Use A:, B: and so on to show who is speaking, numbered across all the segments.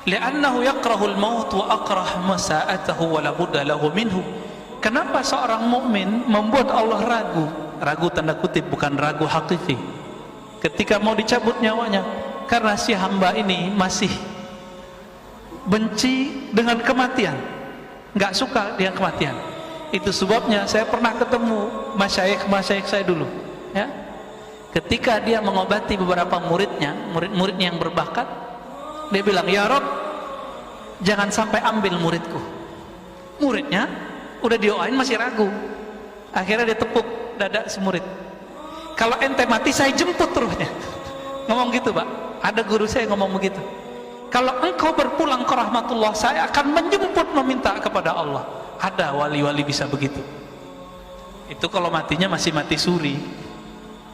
A: li'annahu yakrahul maut wa akrah masa'atahu wa la budda lahu minhu. Kenapa seorang mukmin membuat Allah ragu? Ragu tanda kutip, bukan ragu hakiki. Ketika mau dicabut nyawanya, karena si hamba ini masih benci dengan kematian, nggak suka dengan kematian. Itu sebabnya saya pernah ketemu masyayikh saya dulu, ya. Ketika dia mengobati beberapa murid-muridnya yang berbakat, dia bilang, ya Rob, jangan sampai ambil muridku. Muridnya udah dioain masih ragu. Akhirnya dia tepuk dada si murid. Kalau ente mati saya jemput ruhnya. Ngomong gitu, Pak. Ada guru saya ngomong begitu. Kalau engkau berpulang ke rahmatullah, saya akan menjemput meminta kepada Allah. Ada wali-wali bisa begitu. Itu kalau matinya masih mati suri.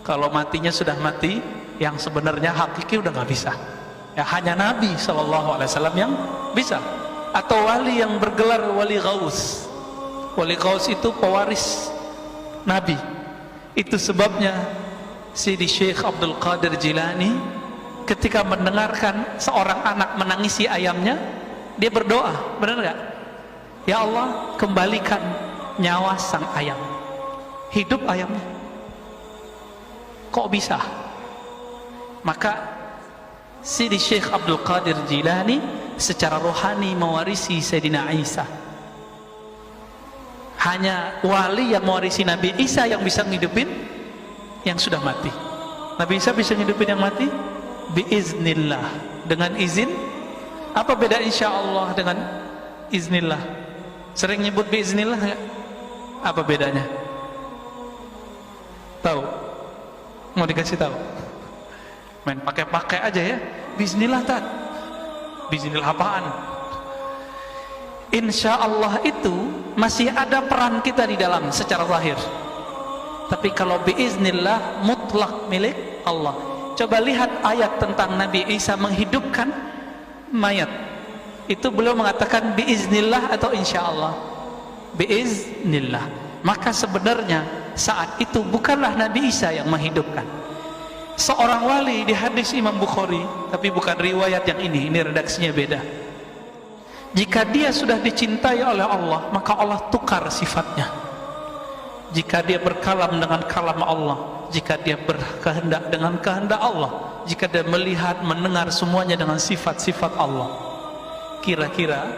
A: Kalau matinya sudah mati yang sebenarnya hakiki udah nggak bisa. Ya hanya Nabi SAW yang bisa. Atau wali yang bergelar wali Ghaus. Wali Ghaus itu pewaris Nabi. Itu sebabnya Sidi Syekh Abdul Qadir Jilani ketika mendengarkan seorang anak menangisi ayamnya, dia berdoa, benar nggak? Ya Allah, kembalikan nyawa sang ayam. Hidup ayamnya. Kok bisa? Maka Sidi Syekh Abdul Qadir Jilani secara rohani mewarisi Sayyidina Isa. Hanya wali yang mewarisi Nabi Isa yang bisa ngidupin yang sudah mati. Nabi Isa bisa ngidupin yang mati biiznillah, dengan izin. Apa beda insya Allah dengan iznillah? Sering nyebut biiznillah nggak? Apa bedanya? Tahu? Mau dikasih tahu? Main pakai-pakai aja ya. Bismillah tak? Bismillah apaan? Insya Allah itu masih ada peran kita di dalam secara zahir. Tapi kalau biiznillah mutlak milik Allah. Coba lihat ayat tentang Nabi Isa menghidupkan mayat. Itu beliau mengatakan biiznillah atau insya Allah? Biiznillah. Maka sebenarnya saat itu bukanlah Nabi Isa yang menghidupkan. Seorang wali di hadis Imam Bukhari, tapi bukan riwayat yang ini redaksinya beda. Jika dia sudah dicintai oleh Allah, maka Allah tukar sifatnya. Jika dia berkalam dengan kalam Allah, jika dia berkehendak dengan kehendak Allah, jika dia melihat, mendengar semuanya dengan sifat-sifat Allah. Kira-kira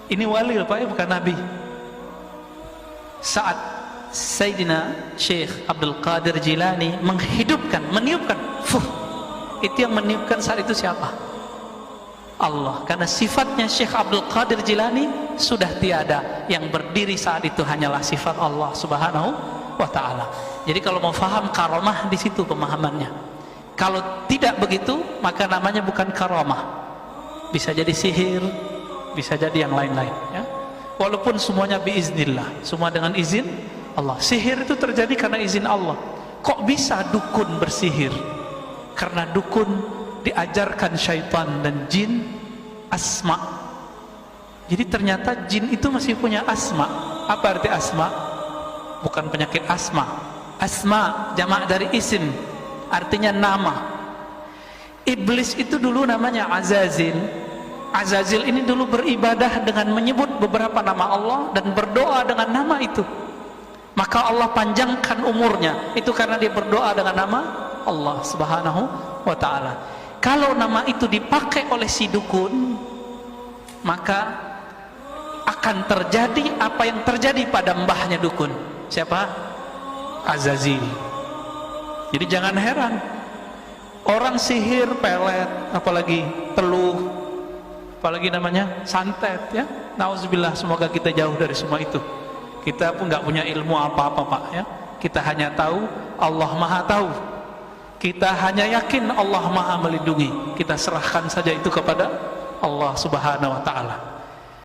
A: ini wali Pak ya, bukan Nabi. Saat Sayyidina Syekh Abdul Qadir Jilani menghidupkan, meniupkan, itu yang meniupkan saat itu siapa? Allah. Karena sifatnya Syekh Abdul Qadir Jilani sudah tiada. Yang berdiri saat itu hanyalah sifat Allah Subhanahu wa ta'ala. Jadi kalau mau faham karamah, di situ pemahamannya. Kalau tidak begitu, maka namanya bukan karamah. Bisa jadi sihir, bisa jadi yang lain-lain, ya. Walaupun semuanya biiznillah, semua dengan izin Allah. Sihir itu terjadi karena izin Allah. Kok bisa dukun bersihir? Karena dukun diajarkan syaitan dan jin asma. Jadi ternyata jin itu masih punya asma. Apa arti asma? Bukan penyakit asma. Asma jamak dari isim, artinya nama. Iblis itu dulu namanya Azazil. Azazil ini dulu beribadah dengan menyebut beberapa nama Allah dan berdoa dengan nama itu. Maka Allah panjangkan umurnya. Itu karena dia berdoa dengan nama Allah Subhanahu wa ta'ala. Kalau nama itu dipakai oleh si dukun, maka akan terjadi apa yang terjadi pada mbahnya dukun. Siapa? Azazil. Jadi jangan heran orang sihir pelet, apalagi teluh, apalagi namanya santet, ya. Nauzubillah, semoga kita jauh dari semua itu. Kita pun nggak punya ilmu apa-apa Pak, ya. Kita hanya tahu Allah Maha tahu. Kita hanya yakin Allah Maha melindungi. Kita serahkan saja itu kepada Allah Subhanahu wa ta'ala.